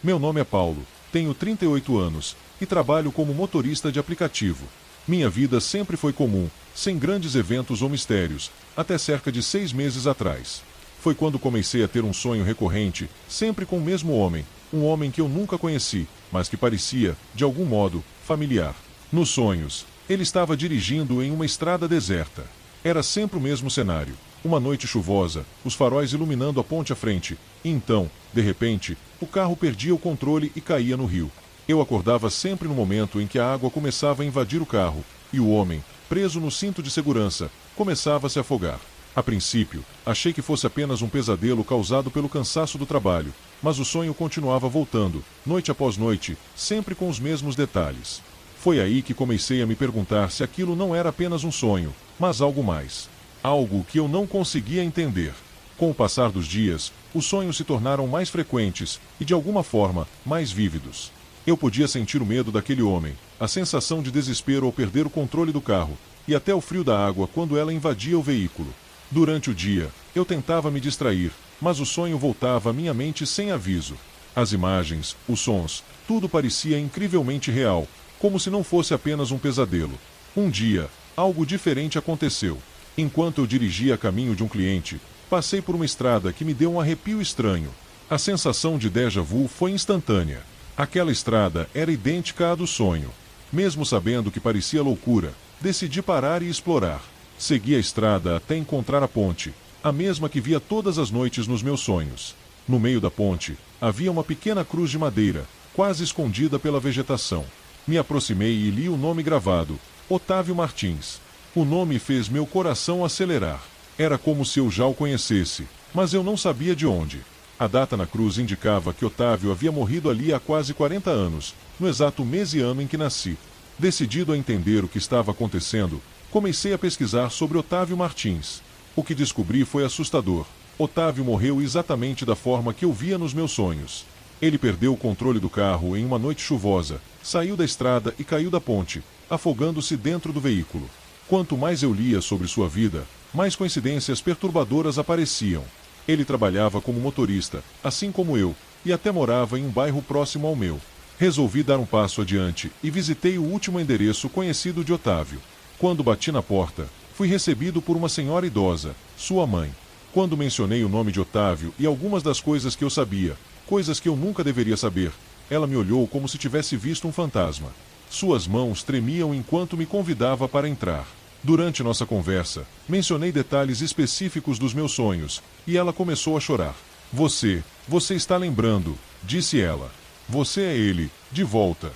Meu nome é Paulo, tenho 38 anos e trabalho como motorista de aplicativo. Minha vida sempre foi comum, sem grandes eventos ou mistérios, até cerca de 6 meses atrás. Foi quando comecei a ter um sonho recorrente, sempre com o mesmo homem, um homem que eu nunca conheci, mas que parecia, de algum modo, familiar. Nos sonhos, ele estava dirigindo em uma estrada deserta. Era sempre o mesmo cenário. Uma noite chuvosa, os faróis iluminando a ponte à frente, e então, de repente, o carro perdia o controle e caía no rio. Eu acordava sempre no momento em que a água começava a invadir o carro, e o homem, preso no cinto de segurança, começava a se afogar. A princípio, achei que fosse apenas um pesadelo causado pelo cansaço do trabalho, mas o sonho continuava voltando, noite após noite, sempre com os mesmos detalhes. Foi aí que comecei a me perguntar se aquilo não era apenas um sonho, mas algo mais. Algo que eu não conseguia entender. Com o passar dos dias, os sonhos se tornaram mais frequentes e, de alguma forma, mais vívidos. Eu podia sentir o medo daquele homem, a sensação de desespero ao perder o controle do carro, e até o frio da água quando ela invadia o veículo. Durante o dia, eu tentava me distrair, mas o sonho voltava à minha mente sem aviso. As imagens, os sons, tudo parecia incrivelmente real, como se não fosse apenas um pesadelo. Um dia, algo diferente aconteceu. Enquanto eu dirigia a caminho de um cliente, passei por uma estrada que me deu um arrepio estranho. A sensação de déjà vu foi instantânea. Aquela estrada era idêntica à do sonho. Mesmo sabendo que parecia loucura, decidi parar e explorar. Segui a estrada até encontrar a ponte, a mesma que via todas as noites nos meus sonhos. No meio da ponte, havia uma pequena cruz de madeira, quase escondida pela vegetação. Me aproximei e li o nome gravado, Otávio Martins. O nome fez meu coração acelerar. Era como se eu já o conhecesse, mas eu não sabia de onde. A data na cruz indicava que Otávio havia morrido ali há quase 40 anos, no exato mês e ano em que nasci. Decidido a entender o que estava acontecendo, comecei a pesquisar sobre Otávio Martins. O que descobri foi assustador. Otávio morreu exatamente da forma que eu via nos meus sonhos. Ele perdeu o controle do carro em uma noite chuvosa, saiu da estrada e caiu da ponte, afogando-se dentro do veículo. Quanto mais eu lia sobre sua vida, mais coincidências perturbadoras apareciam. Ele trabalhava como motorista, assim como eu, e até morava em um bairro próximo ao meu. Resolvi dar um passo adiante e visitei o último endereço conhecido de Otávio. Quando bati na porta, fui recebido por uma senhora idosa, sua mãe. Quando mencionei o nome de Otávio e algumas das coisas que eu sabia, coisas que eu nunca deveria saber, ela me olhou como se tivesse visto um fantasma. Suas mãos tremiam enquanto me convidava para entrar. Durante nossa conversa, mencionei detalhes específicos dos meus sonhos, e ela começou a chorar. Você está lembrando, disse ela. Você é ele, de volta.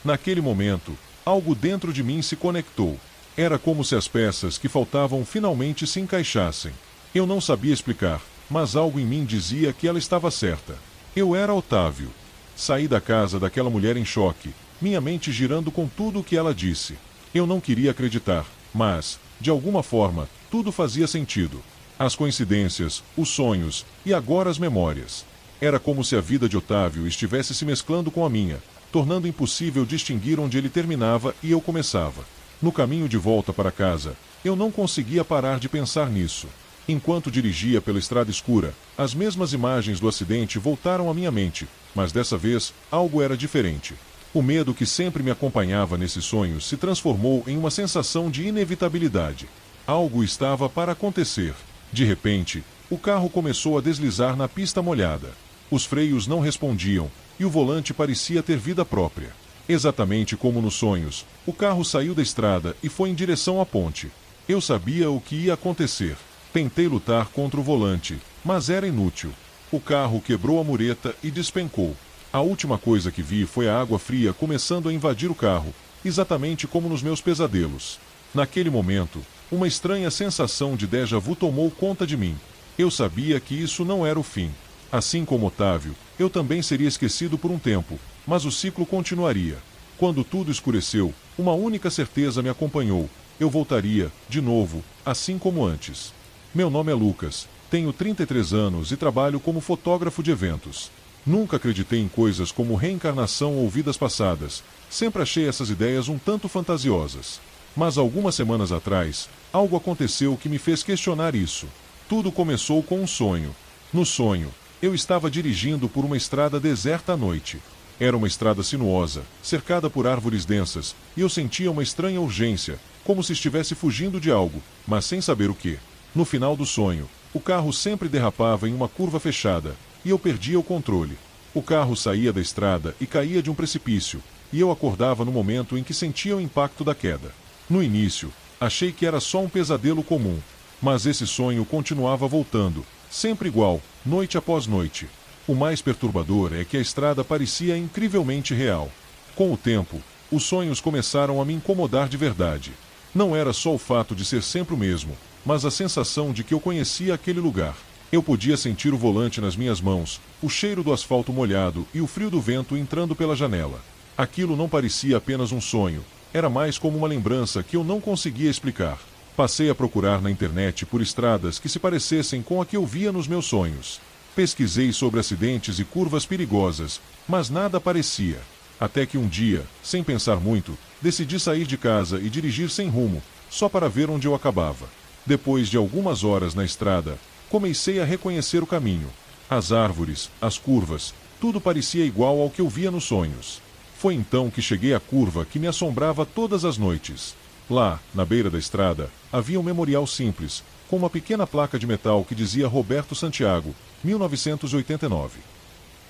Naquele momento, algo dentro de mim se conectou. Era como se as peças que faltavam finalmente se encaixassem. Eu não sabia explicar, mas algo em mim dizia que ela estava certa. Eu era Otávio. Saí da casa daquela mulher em choque, minha mente girando com tudo o que ela disse. Eu não queria acreditar, mas, de alguma forma, tudo fazia sentido. As coincidências, os sonhos e agora as memórias. Era como se a vida de Otávio estivesse se mesclando com a minha, tornando impossível distinguir onde ele terminava e eu começava. No caminho de volta para casa, eu não conseguia parar de pensar nisso. Enquanto dirigia pela estrada escura, as mesmas imagens do acidente voltaram à minha mente, mas dessa vez, algo era diferente. O medo que sempre me acompanhava nesses sonhos se transformou em uma sensação de inevitabilidade. Algo estava para acontecer. De repente, o carro começou a deslizar na pista molhada. Os freios não respondiam, e o volante parecia ter vida própria. Exatamente como nos sonhos, o carro saiu da estrada e foi em direção à ponte. Eu sabia o que ia acontecer. Tentei lutar contra o volante, mas era inútil. O carro quebrou a mureta e despencou. A última coisa que vi foi a água fria começando a invadir o carro, exatamente como nos meus pesadelos. Naquele momento, uma estranha sensação de déjà vu tomou conta de mim. Eu sabia que isso não era o fim. Assim como Otávio, eu também seria esquecido por um tempo, mas o ciclo continuaria. Quando tudo escureceu, uma única certeza me acompanhou. Eu voltaria, de novo, assim como antes. Meu nome é Lucas, tenho 33 anos e trabalho como fotógrafo de eventos. Nunca acreditei em coisas como reencarnação ou vidas passadas. Sempre achei essas ideias um tanto fantasiosas. Mas algumas semanas atrás, algo aconteceu que me fez questionar isso. Tudo começou com um sonho. No sonho, Eu estava dirigindo por uma estrada deserta à noite. Era uma estrada sinuosa, cercada por árvores densas, e eu sentia uma estranha urgência, como se estivesse fugindo de algo, mas sem saber o que. No final do sonho, o carro sempre derrapava em uma curva fechada, e eu perdia o controle. O carro saía da estrada e caía de um precipício, e eu acordava no momento em que sentia o impacto da queda. No início, achei que era só um pesadelo comum, mas esse sonho continuava voltando, sempre igual, noite após noite. O mais perturbador é que a estrada parecia incrivelmente real. Com o tempo, os sonhos começaram a me incomodar de verdade. Não era só o fato de ser sempre o mesmo, mas a sensação de que eu conhecia aquele lugar. Eu podia sentir o volante nas minhas mãos, o cheiro do asfalto molhado e o frio do vento entrando pela janela. Aquilo não parecia apenas um sonho, era mais como uma lembrança que eu não conseguia explicar. Passei a procurar na internet por estradas que se parecessem com a que eu via nos meus sonhos. Pesquisei sobre acidentes e curvas perigosas, mas nada aparecia. Até que um dia, sem pensar muito, decidi sair de casa e dirigir sem rumo, só para ver onde eu acabava. Depois de algumas horas na estrada, comecei a reconhecer o caminho. As árvores, as curvas, tudo parecia igual ao que eu via nos sonhos. Foi então que cheguei à curva que me assombrava todas as noites. Lá, na beira da estrada, havia um memorial simples, com uma pequena placa de metal que dizia Roberto Santiago, 1989.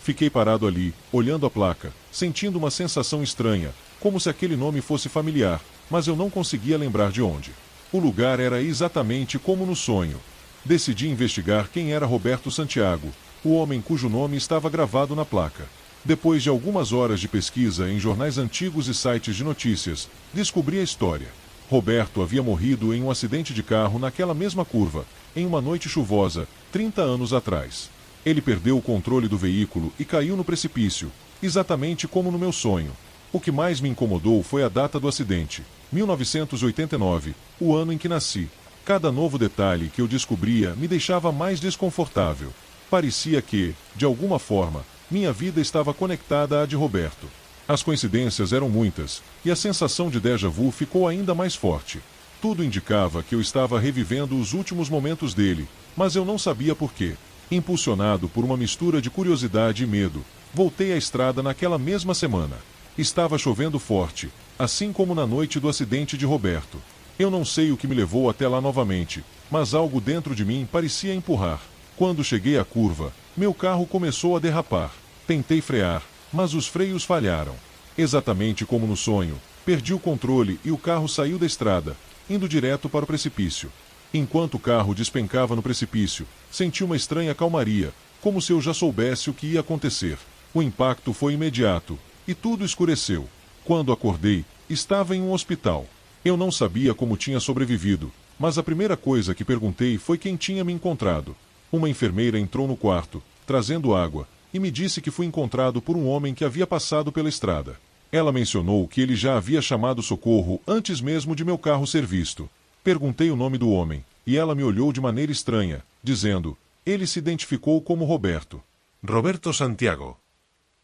Fiquei parado ali, olhando a placa, sentindo uma sensação estranha, como se aquele nome fosse familiar, mas eu não conseguia lembrar de onde. O lugar era exatamente como no sonho. Decidi investigar quem era Roberto Santiago, o homem cujo nome estava gravado na placa. Depois de algumas horas de pesquisa em jornais antigos e sites de notícias, descobri a história. Roberto havia morrido em um acidente de carro naquela mesma curva, em uma noite chuvosa, 30 anos atrás. Ele perdeu o controle do veículo e caiu no precipício, exatamente como no meu sonho. O que mais me incomodou foi a data do acidente, 1989, o ano em que nasci. Cada novo detalhe que eu descobria me deixava mais desconfortável. Parecia que, de alguma forma, minha vida estava conectada à de Roberto. As coincidências eram muitas, e a sensação de déjà vu ficou ainda mais forte. Tudo indicava que eu estava revivendo os últimos momentos dele, mas eu não sabia por quê. Impulsionado por uma mistura de curiosidade e medo, voltei à estrada naquela mesma semana. Estava chovendo forte, assim como na noite do acidente de Roberto. Eu não sei o que me levou até lá novamente, mas algo dentro de mim parecia empurrar. Quando cheguei à curva, meu carro começou a derrapar. Tentei frear, mas os freios falharam. Exatamente como no sonho, perdi o controle e o carro saiu da estrada, indo direto para o precipício. Enquanto o carro despencava no precipício, senti uma estranha calmaria, como se eu já soubesse o que ia acontecer. O impacto foi imediato, e tudo escureceu. Quando acordei, estava em um hospital. Eu não sabia como tinha sobrevivido, mas a primeira coisa que perguntei foi quem tinha me encontrado. Uma enfermeira entrou no quarto, trazendo água, e me disse que fui encontrado por um homem que havia passado pela estrada. Ela mencionou que ele já havia chamado socorro antes mesmo de meu carro ser visto. Perguntei o nome do homem, e ela me olhou de maneira estranha, dizendo: ele se identificou como Roberto. Roberto Santiago.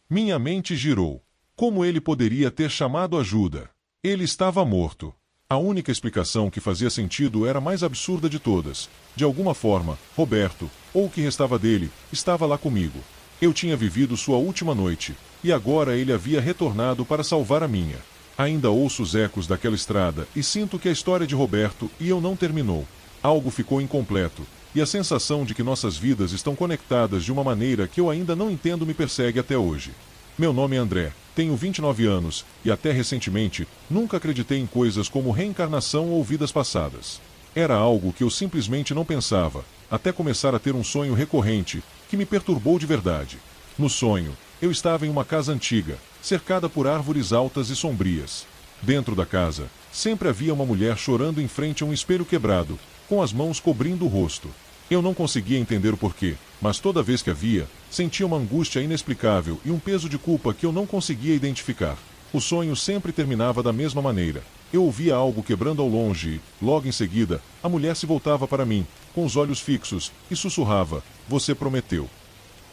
Minha mente girou. Como ele poderia ter chamado ajuda? Ele estava morto. A única explicação que fazia sentido era a mais absurda de todas. De alguma forma, Roberto, ou o que restava dele, estava lá comigo. Eu tinha vivido sua última noite, e agora ele havia retornado para salvar a minha. Ainda ouço os ecos daquela estrada e sinto que a história de Roberto e eu não terminou. Algo ficou incompleto, e a sensação de que nossas vidas estão conectadas de uma maneira que eu ainda não entendo me persegue até hoje. Meu nome é André, tenho 29 anos, e até recentemente, nunca acreditei em coisas como reencarnação ou vidas passadas. Era algo que eu simplesmente não pensava, até começar a ter um sonho recorrente, que me perturbou de verdade. No sonho, eu estava em uma casa antiga, cercada por árvores altas e sombrias. Dentro da casa, sempre havia uma mulher chorando em frente a um espelho quebrado, com as mãos cobrindo o rosto. Eu não conseguia entender o porquê, mas toda vez que a via, sentia uma angústia inexplicável e um peso de culpa que eu não conseguia identificar. O sonho sempre terminava da mesma maneira. Eu ouvia algo quebrando ao longe e, logo em seguida, a mulher se voltava para mim, com os olhos fixos, e sussurrava: "Você prometeu."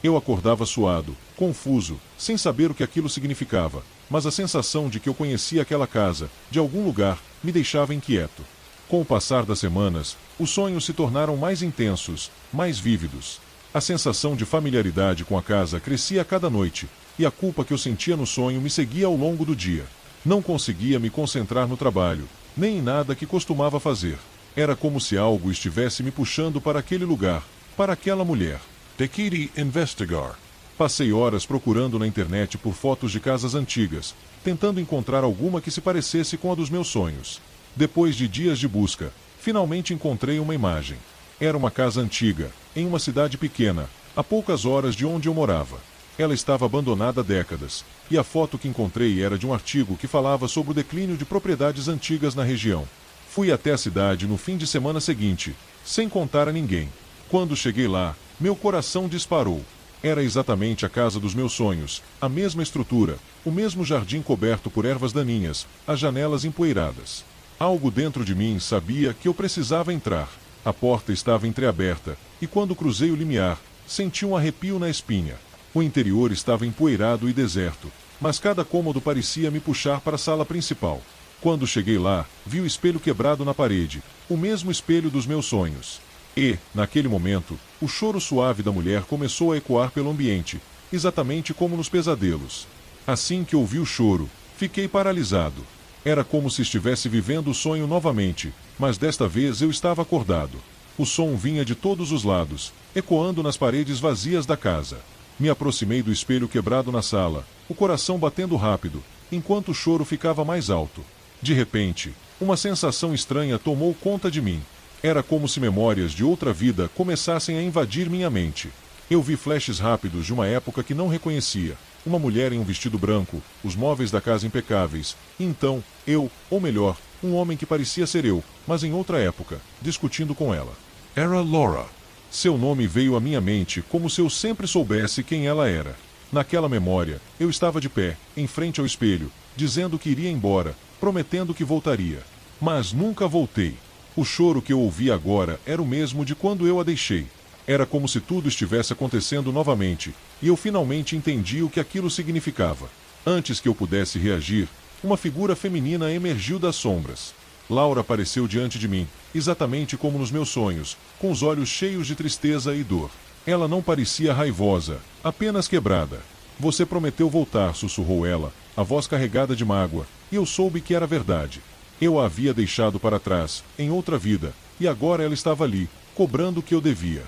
Eu acordava suado, confuso, sem saber o que aquilo significava, mas a sensação de que eu conhecia aquela casa, de algum lugar, me deixava inquieto. Com o passar das semanas, os sonhos se tornaram mais intensos, mais vívidos. A sensação de familiaridade com a casa crescia a cada noite, e a culpa que eu sentia no sonho me seguia ao longo do dia. Não conseguia me concentrar no trabalho, nem em nada que costumava fazer. Era como se algo estivesse me puxando para aquele lugar, para aquela mulher. Tequiri investigar. Passei horas procurando na internet por fotos de casas antigas, tentando encontrar alguma que se parecesse com a dos meus sonhos. Depois de dias de busca, finalmente encontrei uma imagem. Era uma casa antiga, em uma cidade pequena, a poucas horas de onde eu morava. Ela estava abandonada há décadas, e a foto que encontrei era de um artigo que falava sobre o declínio de propriedades antigas na região. Fui até a cidade no fim de semana seguinte, sem contar a ninguém. Quando cheguei lá, meu coração disparou. Era exatamente a casa dos meus sonhos, a mesma estrutura, o mesmo jardim coberto por ervas daninhas, as janelas empoeiradas. Algo dentro de mim sabia que eu precisava entrar. A porta estava entreaberta, e quando cruzei o limiar, senti um arrepio na espinha. O interior estava empoeirado e deserto, mas cada cômodo parecia me puxar para a sala principal. Quando cheguei lá, vi o espelho quebrado na parede, o mesmo espelho dos meus sonhos. E, naquele momento, o choro suave da mulher começou a ecoar pelo ambiente, exatamente como nos pesadelos. Assim que ouvi o choro, fiquei paralisado. Era como se estivesse vivendo o sonho novamente, mas desta vez eu estava acordado. O som vinha de todos os lados, ecoando nas paredes vazias da casa. Me aproximei do espelho quebrado na sala, o coração batendo rápido, enquanto o choro ficava mais alto. De repente, uma sensação estranha tomou conta de mim. Era como se memórias de outra vida começassem a invadir minha mente. Eu vi flashes rápidos de uma época que não reconhecia. Uma mulher em um vestido branco, os móveis da casa impecáveis, e então, eu, ou melhor, um homem que parecia ser eu, mas em outra época, discutindo com ela. Era Laura. Seu nome veio à minha mente como se eu sempre soubesse quem ela era. Naquela memória, eu estava de pé, em frente ao espelho, dizendo que iria embora, prometendo que voltaria. Mas nunca voltei. O choro que eu ouvi agora era o mesmo de quando eu a deixei. Era como se tudo estivesse acontecendo novamente, e eu finalmente entendi o que aquilo significava. Antes que eu pudesse reagir, uma figura feminina emergiu das sombras. Laura apareceu diante de mim, exatamente como nos meus sonhos, com os olhos cheios de tristeza e dor. Ela não parecia raivosa, apenas quebrada. Você prometeu voltar, sussurrou ela, a voz carregada de mágoa, e eu soube que era verdade. Eu a havia deixado para trás, em outra vida, e agora ela estava ali, cobrando o que eu devia.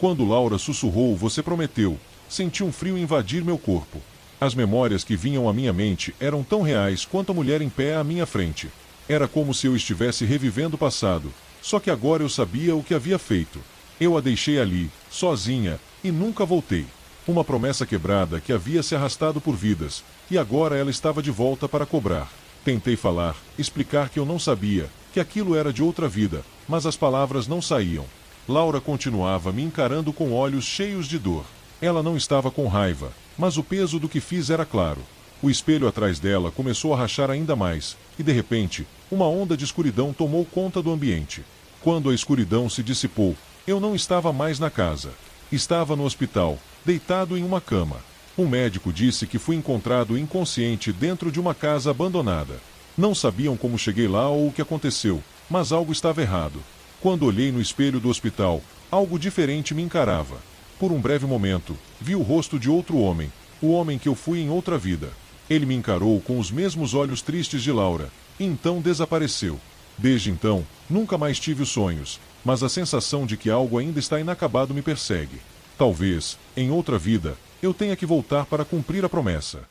Quando Laura sussurrou, você prometeu, senti um frio invadir meu corpo. As memórias que vinham à minha mente eram tão reais quanto a mulher em pé à minha frente. Era como se eu estivesse revivendo o passado, só que agora eu sabia o que havia feito. Eu a deixei ali, sozinha, e nunca voltei. Uma promessa quebrada que havia se arrastado por vidas, e agora ela estava de volta para cobrar. Tentei falar, explicar que eu não sabia, que aquilo era de outra vida, mas as palavras não saíam. Laura continuava me encarando com olhos cheios de dor. Ela não estava com raiva, mas o peso do que fiz era claro. O espelho atrás dela começou a rachar ainda mais, e de repente, uma onda de escuridão tomou conta do ambiente. Quando a escuridão se dissipou, eu não estava mais na casa. Estava no hospital, deitado em uma cama. Um médico disse que fui encontrado inconsciente dentro de uma casa abandonada. Não sabiam como cheguei lá ou o que aconteceu, mas algo estava errado. Quando olhei no espelho do hospital, algo diferente me encarava. Por um breve momento, vi o rosto de outro homem, o homem que eu fui em outra vida. Ele me encarou com os mesmos olhos tristes de Laura, e então desapareceu. Desde então, nunca mais tive os sonhos, mas a sensação de que algo ainda está inacabado me persegue. Talvez, em outra vida, eu tenha que voltar para cumprir a promessa.